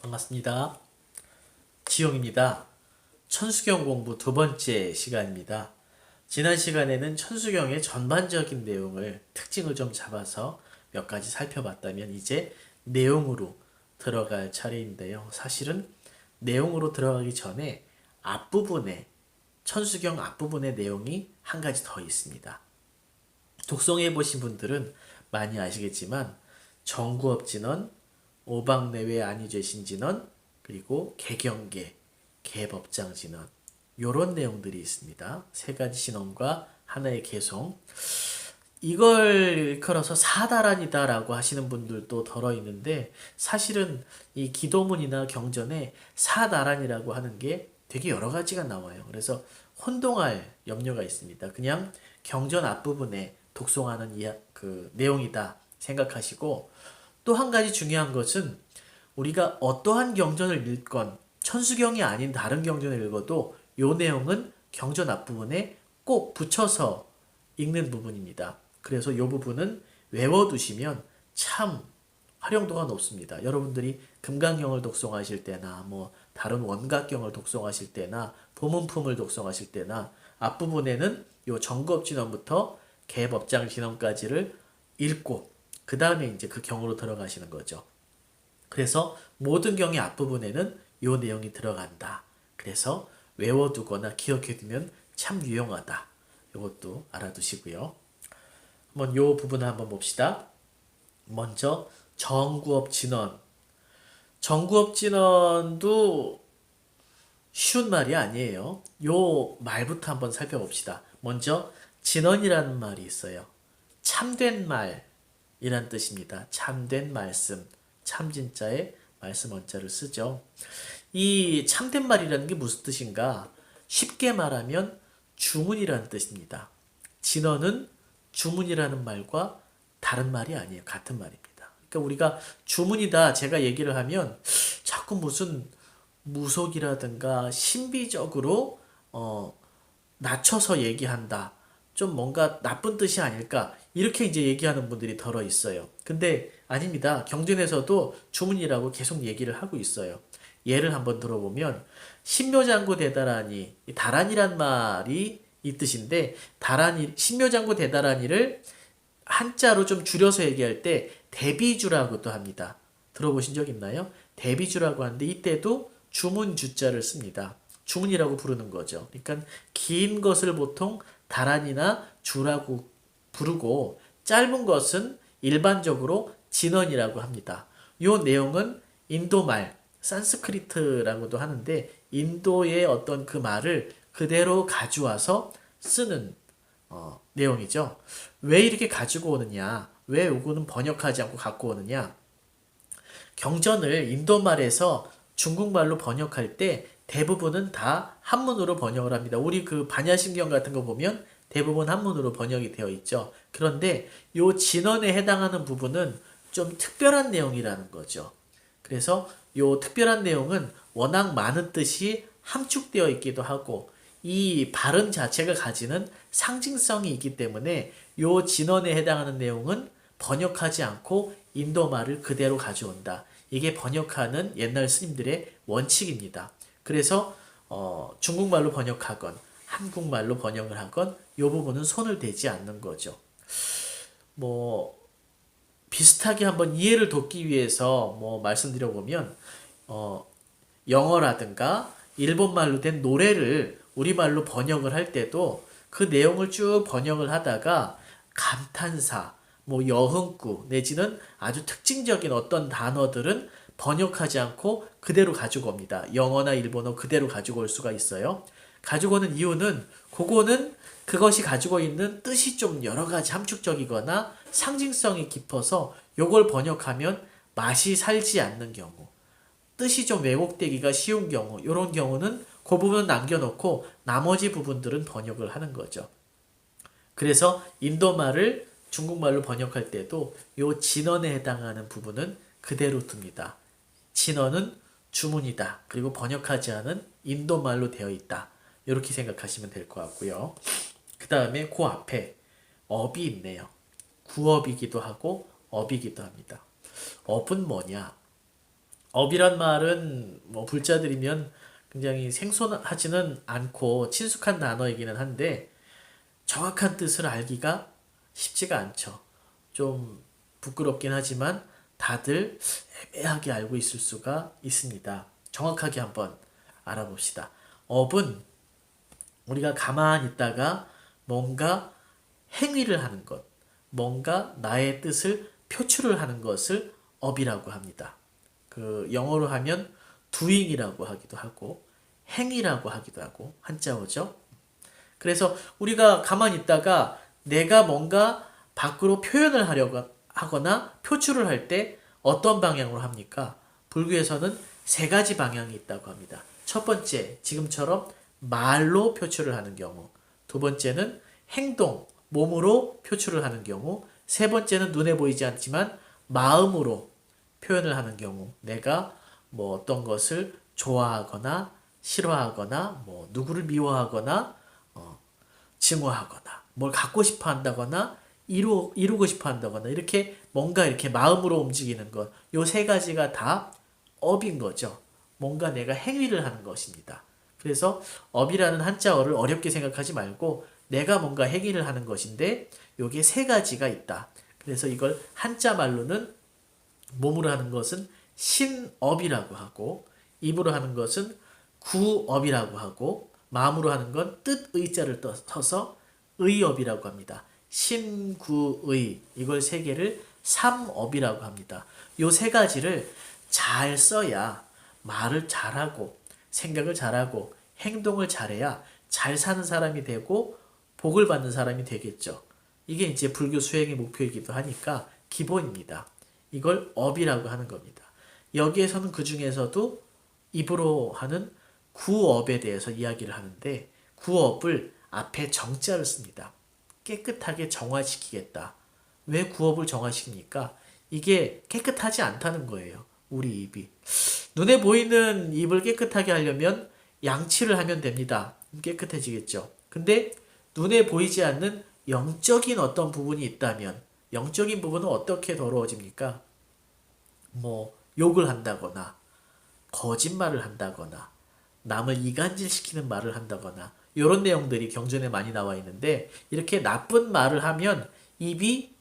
반갑습니다. 지용입니다. 천수경 공부 두 번째 시간입니다. 지난 시간에는 천수경의 전반적인 내용을 특징을 좀 잡아서 몇 가지 살펴봤다면 이제 내용으로 들어갈 차례인데요. 사실은 내용으로 들어가기 전에 앞부분에 천수경 앞부분의 내용이 한 가지 더 있습니다. 독송해 보신 분들은 많이 아시겠지만 정구업진언, 오방내외 안위죄신진언, 그리고 개경계, 개법장진언 요런 내용들이 있습니다. 세 가지 신언과 하나의 개송. 이걸 일컬어서 사다란이다라고 하시는 분들도 덜어 있는데 사실은 이 기도문이나 경전에 사다란이라고 하는 게 되게 여러 가지가 나와요. 그래서 혼동할 염려가 있습니다. 그냥 경전 앞부분에 독송하는 그 내용이다 생각하시고 또 한 가지 중요한 것은 우리가 어떠한 경전을 읽건 천수경이 아닌 다른 경전을 읽어도 이 내용은 경전 앞부분에 꼭 붙여서 읽는 부분입니다. 그래서 이 부분은 외워두시면 참 활용도가 높습니다. 여러분들이 금강경을 독송하실 때나 뭐 다른 원각경을 독송하실 때나 보문품을 독송하실 때나 앞부분에는 요 정겁진원부터 개법장진원까지를 읽고 그 다음에 이제 그 경으로 들어가시는 거죠. 그래서 모든 경의 앞부분에는 요 내용이 들어간다. 그래서 외워두거나 기억해두면 참 유용하다. 이것도 알아두시고요. 한번 요 부분을 한번 봅시다. 먼저 정구업 진언. 정구업 진언도 쉬운 말이 아니에요. 요 말부터 한번 살펴봅시다. 먼저 진언이라는 말이 있어요. 참된 말이란 뜻입니다. 참된 말씀. 참진자에 말씀 원자를 쓰죠. 이 참된 말이라는 게 무슨 뜻인가? 쉽게 말하면 주문이라는 뜻입니다. 진언은 주문이라는 말과 다른 말이 아니에요. 같은 말입니다. 그러니까 우리가 주문이다 제가 얘기를 하면 자꾸 무슨 무속이라든가 신비적으로 낮춰서 얘기한다. 좀 뭔가 나쁜 뜻이 아닐까. 이렇게 이제 얘기하는 분들이 덜어 있어요. 근데 아닙니다. 경전에서도 주문이라고 계속 얘기를 하고 있어요. 예를 한번 들어보면 신묘장구 대다라니, 다란이란 말이 이 뜻인데 다란이 신묘장구 대다라니를 한자로 좀 줄여서 얘기할 때 대비주라고도 합니다. 들어보신 적 있나요? 대비주라고 하는데 이때도 주문주자를 씁니다. 주문이라고 부르는 거죠. 그러니까 긴 것을 보통 다란이나 주라고 부르고 짧은 것은 일반적으로 진언이라고 합니다. 이 내용은 인도말, 산스크리트라고도 하는데 인도의 어떤 그 말을 그대로 가져와서 쓰는 내용이죠. 왜 이렇게 가지고 오느냐? 왜 요거는 번역하지 않고 갖고 오느냐? 경전을 인도말에서 중국말로 번역할 때 대부분은 다 한문으로 번역을 합니다. 우리 그 반야심경 같은 거 보면 대부분 한문으로 번역이 되어 있죠. 그런데 요 진언에 해당하는 부분은 좀 특별한 내용이라는 거죠. 그래서 요 특별한 내용은 워낙 많은 뜻이 함축되어 있기도 하고 이 발음 자체가 가지는 상징성이 있기 때문에 요 진언에 해당하는 내용은 번역하지 않고 인도말을 그대로 가져온다. 이게 번역하는 옛날 스님들의 원칙입니다. 그래서 중국말로 번역하건 한국말로 번역을 하건 이 부분은 손을 대지 않는 거죠. 뭐 비슷하게 한번 이해를 돕기 위해서 뭐 말씀드려 보면 영어라든가 일본말로 된 노래를 우리말로 번역을 할 때도 그 내용을 쭉 번역을 하다가 감탄사, 뭐 여흥구 내지는 아주 특징적인 어떤 단어들은 번역하지 않고 그대로 가지고 옵니다. 영어나 일본어 그대로 가지고 올 수가 있어요. 가지고 오는 이유는 그거는 그것이 가지고 있는 뜻이 좀 여러 가지 함축적이거나 상징성이 깊어서 요걸 번역하면 맛이 살지 않는 경우 뜻이 좀 왜곡되기가 쉬운 경우 이런 경우는 그 부분 남겨놓고 나머지 부분들은 번역을 하는 거죠. 그래서 인도말을 중국말로 번역할 때도 요 진언에 해당하는 부분은 그대로 둡니다. 진언은 주문이다. 그리고 번역하지 않은 인도말로 되어 있다. 이렇게 생각하시면 될 것 같고요. 그 다음에 그 앞에 업이 있네요. 구업이기도 하고 업이기도 합니다. 업은 뭐냐? 업이란 말은 뭐 불자들이면 굉장히 생소하지는 않고 친숙한 단어이기는 한데 정확한 뜻을 알기가 쉽지가 않죠. 좀 부끄럽긴 하지만 다들 애매하게 알고 있을 수가 있습니다. 정확하게 한번 알아봅시다. 업은 우리가 가만히 있다가 뭔가 행위를 하는 것, 뭔가 나의 뜻을 표출을 하는 것을 업이라고 합니다. 그 영어로 하면 doing이라고 하기도 하고 행위라고 하기도 하고 한자어죠. 그래서 우리가 가만히 있다가 내가 뭔가 밖으로 표현을 하려고 하거나 표출을 할 때 어떤 방향으로 합니까? 불교에서는 세 가지 방향이 있다고 합니다. 첫 번째, 지금처럼 말로 표출을 하는 경우. 두 번째는 행동, 몸으로 표출을 하는 경우. 세 번째는 눈에 보이지 않지만 마음으로 표현을 하는 경우. 내가 뭐 어떤 것을 좋아하거나 싫어하거나 뭐 누구를 미워하거나 증오하거나 뭘 갖고 싶어 한다거나 이루고 싶어 한다거나 이렇게 뭔가 이렇게 마음으로 움직이는 것. 요 세 가지가 다 업인 거죠. 뭔가 내가 행위를 하는 것입니다. 그래서 업이라는 한자어를 어렵게 생각하지 말고 내가 뭔가 행위를 하는 것인데 요게 세 가지가 있다. 그래서 이걸 한자 말로는 몸으로 하는 것은 신업이라고 하고 입으로 하는 것은 구업이라고 하고 마음으로 하는 건 뜻의자를 써서 의업이라고 합니다. 신구의 이걸 세 개를 삼업이라고 합니다. 요 세 가지를 잘 써야 말을 잘하고 생각을 잘하고 행동을 잘해야 잘 사는 사람이 되고 복을 받는 사람이 되겠죠. 이게 이제 불교 수행의 목표이기도 하니까 기본입니다. 이걸 업이라고 하는 겁니다. 여기에서는 그 중에서도 입으로 하는 구업에 대해서 이야기를 하는데 구업을 앞에 정자를 씁니다. 깨끗하게 정화시키겠다. 왜 구업을 정화시킵니까? 이게 깨끗하지 않다는 거예요. 우리 입이. 눈에 보이는 입을 깨끗하게 하려면 양치를 하면 됩니다. 깨끗해지겠죠. 근데 눈에 보이지 않는 영적인 어떤 부분이 있다면 영적인 부분은 어떻게 더러워집니까? 뭐 욕을 한다거나 거짓말을 한다거나 남을 이간질시키는 말을 한다거나 이런 내용들이 경전에 많이 나와 있는데 이렇게 나쁜 말을 하면 입이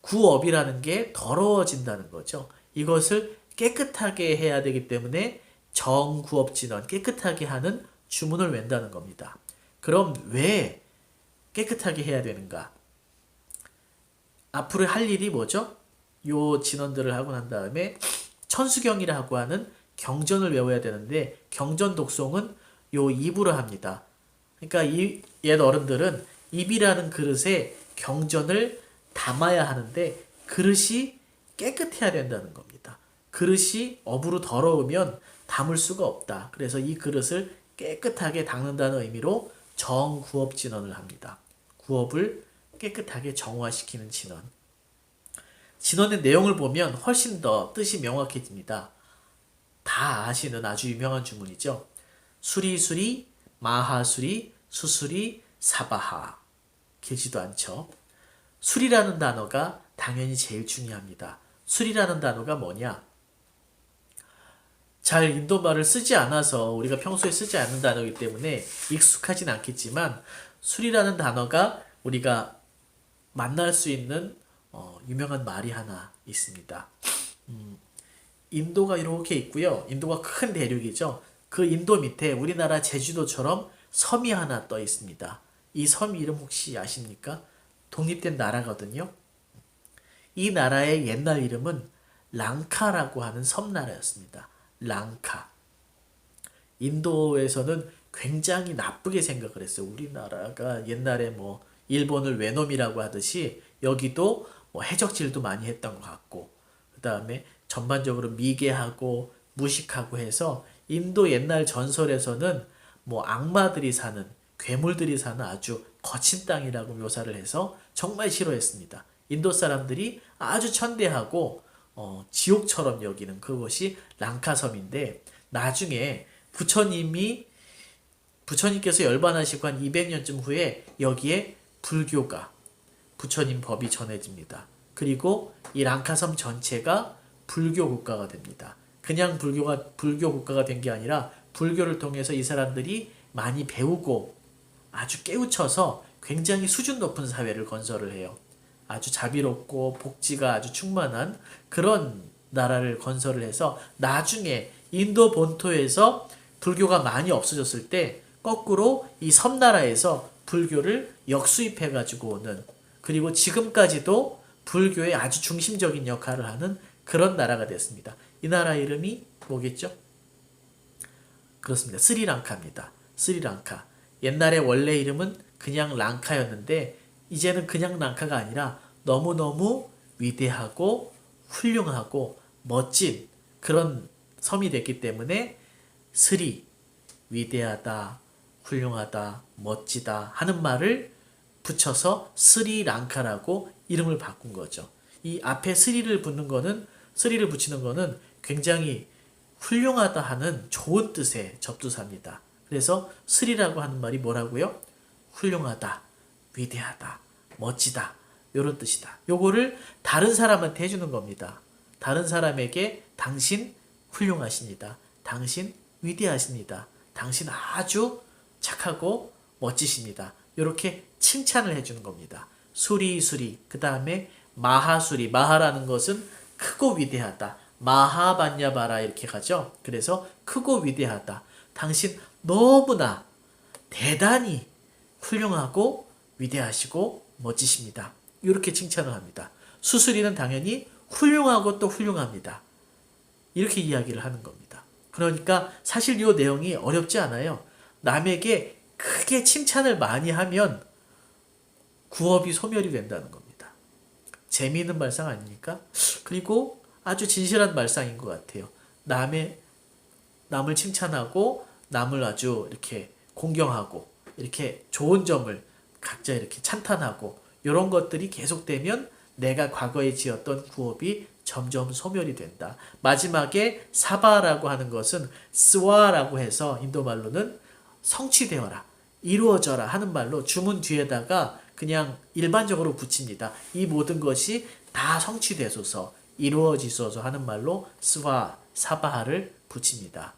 구업이라는 게 더러워진다는 거죠. 이것을 깨끗하게 해야 되기 때문에 정구업진원 깨끗하게 하는 주문을 외운다는 겁니다. 그럼 왜 깨끗하게 해야 되는가? 앞으로 할 일이 뭐죠? 요 진원들을 하고 난 다음에 천수경이라고 하는 경전을 외워야 되는데 경전 독송은 요 입으로 합니다. 그러니까 이 옛 어른들은 입이라는 그릇에 경전을 담아야 하는데 그릇이 깨끗해야 된다는 겁니다. 그릇이 업으로 더러우면 담을 수가 없다. 그래서 이 그릇을 깨끗하게 닦는다는 의미로 정구업진언을 합니다. 구업을 깨끗하게 정화시키는 진언. 진언의 내용을 보면 훨씬 더 뜻이 명확해집니다. 다 아시는 아주 유명한 주문이죠. 수리수리, 마하수리, 수수리, 사바하. 길지도 않죠. 수리라는 단어가 당연히 제일 중요합니다. 수리라는 단어가 뭐냐? 잘 인도말을 쓰지 않아서 우리가 평소에 쓰지 않는 단어이기 때문에 익숙하진 않겠지만 수리라는 단어가 우리가 만날 수 있는 유명한 말이 하나 있습니다. 인도가 이렇게 있고요. 인도가 큰 대륙이죠. 그 인도 밑에 우리나라 제주도처럼 섬이 하나 떠 있습니다. 이 섬 이름 혹시 아십니까? 독립된 나라거든요. 이 나라의 옛날 이름은 랑카라고 하는 섬나라였습니다. 랑카. 인도에서는 굉장히 나쁘게 생각을 했어요. 우리나라가 옛날에 뭐 일본을 외놈이라고 하듯이 여기도 뭐 해적질도 많이 했던 것 같고 그 다음에 전반적으로 미개하고 무식하고 해서 인도 옛날 전설에서는 뭐 악마들이 사는 괴물들이 사는 아주 거친 땅이라고 묘사를 해서 정말 싫어했습니다. 인도 사람들이 아주 천대하고 지옥처럼 여기는 그것이 랑카섬인데 나중에 부처님께서 열반하시고 한 200년쯤 후에 여기에 불교가 부처님 법이 전해집니다. 그리고 이 랑카섬 전체가 불교 국가가 됩니다. 그냥 불교 국가가 된 게 아니라 불교를 통해서 이 사람들이 많이 배우고 아주 깨우쳐서 굉장히 수준 높은 사회를 건설을 해요. 아주 자비롭고 복지가 아주 충만한 그런 나라를 건설을 해서 나중에 인도 본토에서 불교가 많이 없어졌을 때 거꾸로 이 섬나라에서 불교를 역수입해 가지고 오는, 그리고 지금까지도 불교의 아주 중심적인 역할을 하는 그런 나라가 됐습니다. 이 나라 이름이 뭐겠죠? 그렇습니다. 스리랑카입니다. 스리랑카. 옛날에 원래 이름은 그냥 랑카였는데 이제는 그냥 랑카가 아니라 너무너무 위대하고 훌륭하고 멋진 그런 섬이 됐기 때문에 스리, 위대하다, 훌륭하다, 멋지다 하는 말을 붙여서 스리랑카라고 이름을 바꾼 거죠. 이 앞에 스리를 붙이는 거는 굉장히 훌륭하다 하는 좋은 뜻의 접두사입니다. 그래서 스리라고 하는 말이 뭐라고요? 훌륭하다, 위대하다, 멋지다 이런 뜻이다. 요거를 다른 사람한테 해주는 겁니다. 다른 사람에게 당신 훌륭하십니다. 당신 위대하십니다. 당신 아주 착하고 멋지십니다. 이렇게 칭찬을 해주는 겁니다. 수리, 그 다음에 마하수리, 마하라는 것은 크고 위대하다. 마하반야바라 이렇게 가죠. 그래서 크고 위대하다. 당신 너무나 대단히 훌륭하고 위대하시고 멋지십니다. 이렇게 칭찬을 합니다. 수수리는 당연히 훌륭하고 또 훌륭합니다. 이렇게 이야기를 하는 겁니다. 그러니까 사실 이 내용이 어렵지 않아요. 남에게 크게 칭찬을 많이 하면 구업이 소멸이 된다는 겁니다. 재미있는 말상 아닙니까? 그리고 아주 진실한 말상인 것 같아요. 남을 칭찬하고 남을 아주 이렇게 공경하고 이렇게 좋은 점을 각자 이렇게 찬탄하고 이런 것들이 계속되면 내가 과거에 지었던 구업이 점점 소멸이 된다. 마지막에 사바라고 하는 것은 스와라고 해서 인도 말로는 성취되어라, 이루어져라 하는 말로 주문 뒤에다가 그냥 일반적으로 붙입니다. 이 모든 것이 다 성취되소서, 이루어지소서 하는 말로 스와, 사바를 붙입니다.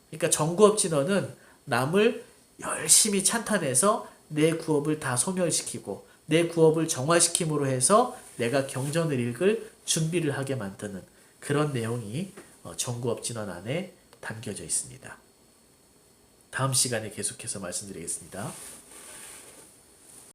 그러니까 정구업진어는 남을 열심히 찬탄해서 내 구업을 다 소멸시키고 내 구업을 정화시킴으로 해서 내가 경전을 읽을 준비를 하게 만드는 그런 내용이 정구업진언 안에 담겨져 있습니다. 다음 시간에 계속해서 말씀드리겠습니다.